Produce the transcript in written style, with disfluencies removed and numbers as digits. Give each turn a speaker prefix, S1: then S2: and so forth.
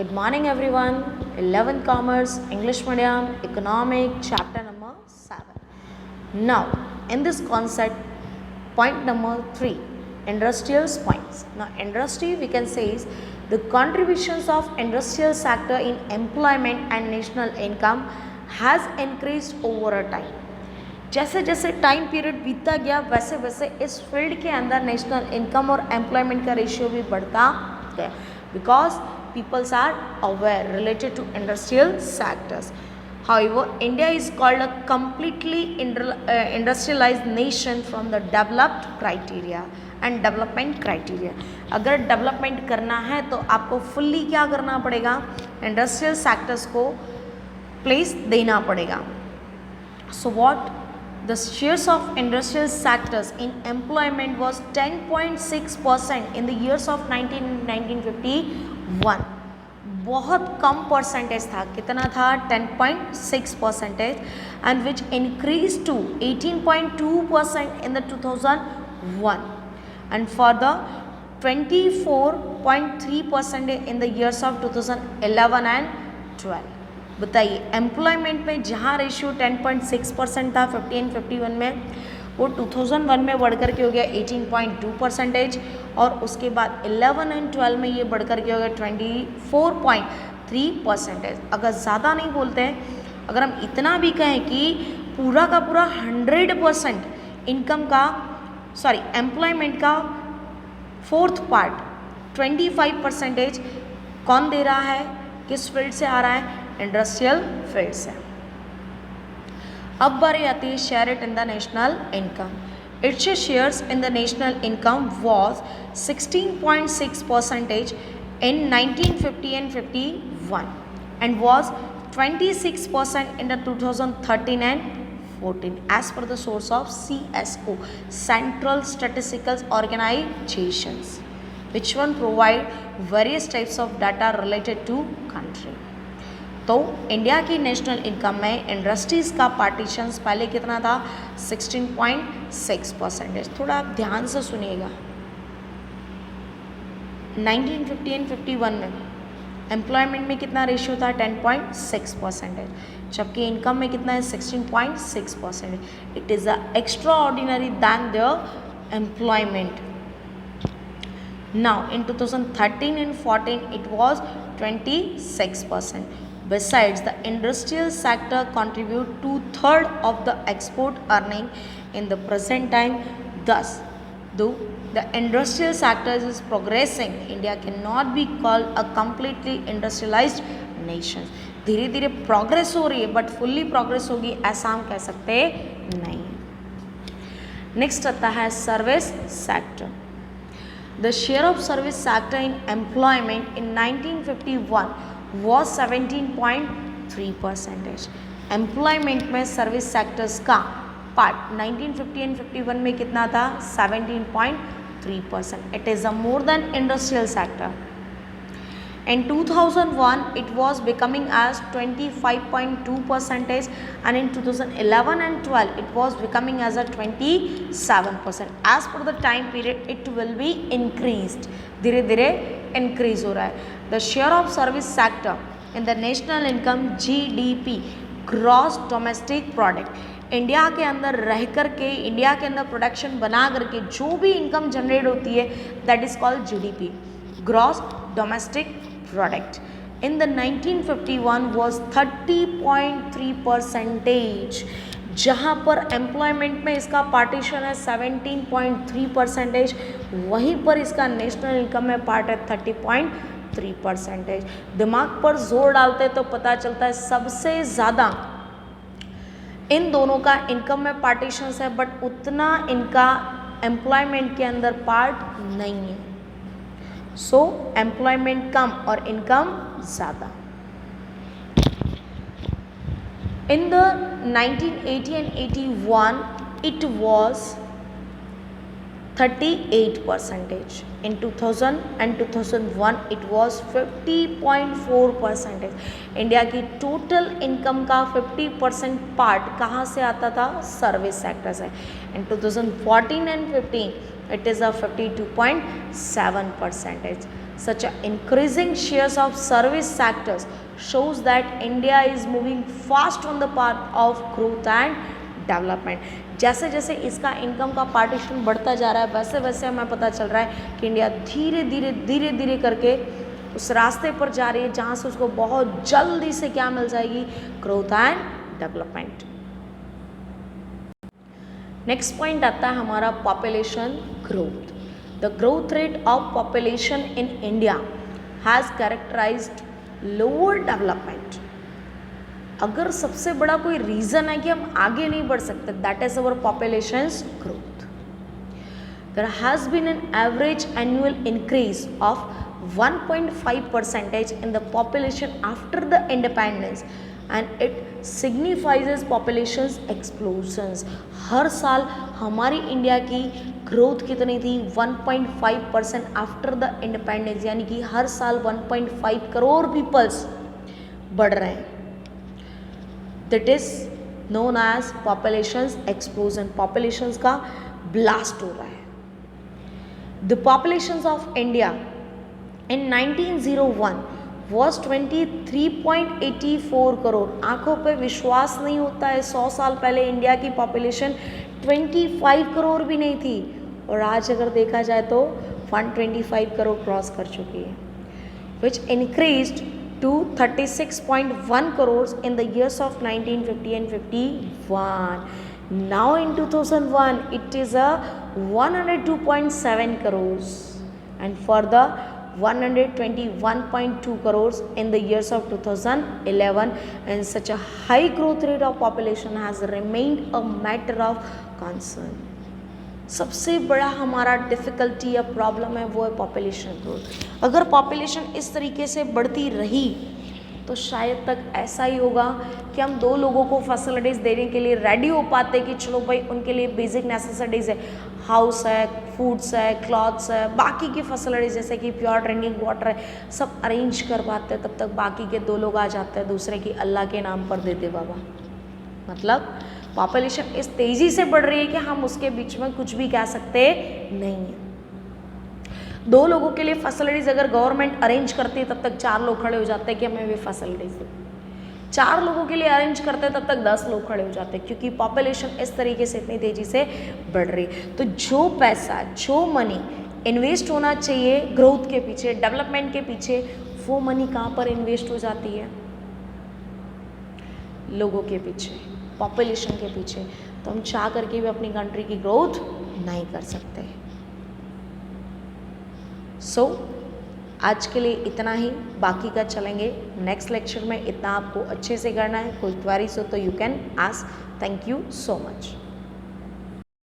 S1: Good morning everyone. 11th Commerce, English Medium, Economic, chapter number 7. Now, in this concept, point number 3, industrial points. Now, industry we can say is the contributions of industrial sector in employment and national income has increased over a time. जैसे जैसे time period बीतता गया वैसे वैसे इस field के अंदर national income और एम्प्लॉयमेंट का रेशियो भी बढ़ता गया because peoples are aware related to industrial sectors. However, India is called a completely industrialized nation from the developed criteria and development criteria. अगर डेवलपमेंट करना है तो आपको फुल्ली क्या करना पड़ेगा, इंडस्ट्रियल सेक्टर्स को प्लेस देना पड़ेगा. So what? The shares of industrial sectors in employment was 10.6% in the years of 1951. बहुत कम परसेंटेज था. कितना था? 10.6%, and which increased to 18.2% in the 2001 and further 24.3% in the years of 2011 and 12. बताइए, employment में जहाँ रेशियो 10.6% था 51 में, वो 2001 में बढ़कर के हो गया 18.2% और उसके बाद 11 एंड 12 में ये बढ़कर के हो गया 24.3%. अगर ज़्यादा नहीं बोलते हैं, अगर हम इतना भी कहें कि पूरा का पूरा 100% इनकम का एम्प्लॉयमेंट का फोर्थ पार्ट 25% कौन दे रहा है, किस फील्ड से आ रहा है? इंडस्ट्रियल फील्ड से. अब बारी आती है share it in the national income. It's shares in the national income was 16.6% in 1950 and 51 and was 26% in the 2013 and 14 as per the source of CSO, Central Statistical Organizations, which one provide various types of data related to country. तो India की national income में industries का partitions पहले कितना था? 16.6%. थोड़ा आप ध्यान से सुनिएगा. 1950 एंड 51 में एम्प्लॉयमेंट में कितना रेशियो था? 10.6%. जबकि इनकम में कितना है? 16.6%. It is a extra ordinary than the employment. Now in 2013 and 14 it was 26%. Besides, the industrial sector contribute 2/3 of the export earning in the present time. Thus, though the industrial sector is progressing, India cannot be called a completely industrialized nation. धीरे धीरे progress हो रही है but fully progress होगी ऐसा हम कह सकते नहीं. नेक्स्ट आता है service sector. The share of service sector in employment in 1951 was 17.3%. Employment में सर्विस सेक्टर्स का पार्ट 1950 एंड 51 में कितना था? 17.3%. It is a more than industrial sector. In 2001, it was becoming as 25.2% and in 2011 and 12, it was becoming as a 27%. As per the time period, it will be increased. धीरे धीरे increase हो रहा है. The share of service sector in the national income GDP, gross domestic product, India के अंदर रह कर के, इंडिया के अंदर प्रोडक्शन बना करके जो भी इनकम जनरेट होती है that is called GDP, gross domestic product. In the 1951 was 30.3%. जहाँ पर एम्प्लॉयमेंट में इसका पार्टीशन है 17.3%, वहीं पर इसका नेशनल इनकम में पार्ट है 30.3%. दिमाग पर जोर डालते तो पता चलता है सबसे ज़्यादा इन दोनों का इनकम में पार्टीशंस है बट उतना इनका एम्प्लॉयमेंट के अंदर पार्ट नहीं है. सो एम्प्लॉयमेंट कम और इनकम ज़्यादा. In the 1980 and 81 it was 38%. In 2000 and 2001 it was 50.4%. India की टोटल इनकम का 50% पार्ट कहाँ से आता था? सर्विस सेक्टर से. इन 2014 and 15 it is a 52.7%. such a increasing shares of service sectors shows that India is moving fast on the path of growth and development. जैसे जैसे इसका इनकम का पार्टीशन बढ़ता जा रहा है वैसे वैसे हमें पता चल रहा है कि इंडिया धीरे धीरे करके उस रास्ते पर जा रही है जहाँ से उसको बहुत जल्दी से क्या मिल जाएगी, growth and development. Next point आता है हमारा population growth. The growth rate of population in India has characterised lower development. अगर सबसे बड़ा कोई रीज़न है कि हम आगे नहीं बढ़ सकते, that is our populations growth. There has been an average annual increase of 1.5% in the population after the independence and it signifies population's explosions। हर साल हमारी इंडिया की ग्रोथ कितनी थी, 1.5% आफ्टर द इंडिपेंडेंस, यानी कि हर साल 1.5 करोड़ पीपल्स बढ़ रहे हैं। That is known as populations explosion, populations का ब्लास्ट हो रहा है। The populations of India in 1901 was 23.84 crore. आंखों पे विश्वास नहीं होता है, 100 साल पहले इंडिया की पॉपुलेशन 25 करोड़ भी नहीं थी और आज अगर देखा जाए तो 125 करोड़ क्रॉस कर चुकी है, which increased to 36.1 crores in the years of 1950 and 51. Now in 2001 it is a 102.7 crores and for the 121.2 crores in the years of 2011, and such a high growth rate of population has remained a matter of concern। सबसे बड़ा हमारा difficulty या problem है वो है population growth. अगर population इस तरीके से बढ़ती रही तो शायद तक ऐसा ही होगा कि हम 2 लोगों को फैसिलिटीज़ देने के लिए रेडी हो पाते कि चलो भाई उनके लिए बेसिक नेसेसिटीज़ है, हाउस है, फूड्स है, क्लॉथ्स है, बाकी की फैसिलिटीज़ जैसे कि प्योर ड्रिंकिंग वाटर है, सब अरेंज कर पाते हैं। तब तक बाकी के 2 लोग आ जाते हैं दूसरे की अल्लाह के नाम पर दे दे बाबा। मतलब पॉपुलेशन इस तेज़ी से बढ़ रही है कि हम उसके बीच में कुछ भी कह सकते नहीं हैं। 2 लोगों के लिए फैसिलिटीज़ अगर गवर्नमेंट अरेंज करती है तब तक 4 लोग खड़े हो जाते हैं कि हमें भी फैसिलिटीज़ दो। 4 लोगों के लिए अरेंज करते हैं तब तक 10 लोग खड़े हो जाते हैं, क्योंकि पॉपुलेशन इस तरीके से इतनी तेज़ी से बढ़ रही है। तो जो पैसा, जो मनी इन्वेस्ट होना चाहिए ग्रोथ के पीछे, डेवलपमेंट के पीछे, वो मनी कहाँ पर इन्वेस्ट हो जाती है? लोगों के पीछे, पॉपुलेशन के पीछे। तो हम चाह करके भी अपनी कंट्री की ग्रोथ नहीं कर सकते। सो आज के लिए इतना ही, बाकी का चलेंगे नेक्स्ट लेक्चर में। इतना आपको अच्छे से करना है। कोई क्वेरीज हो तो you can ask. Thank you so much.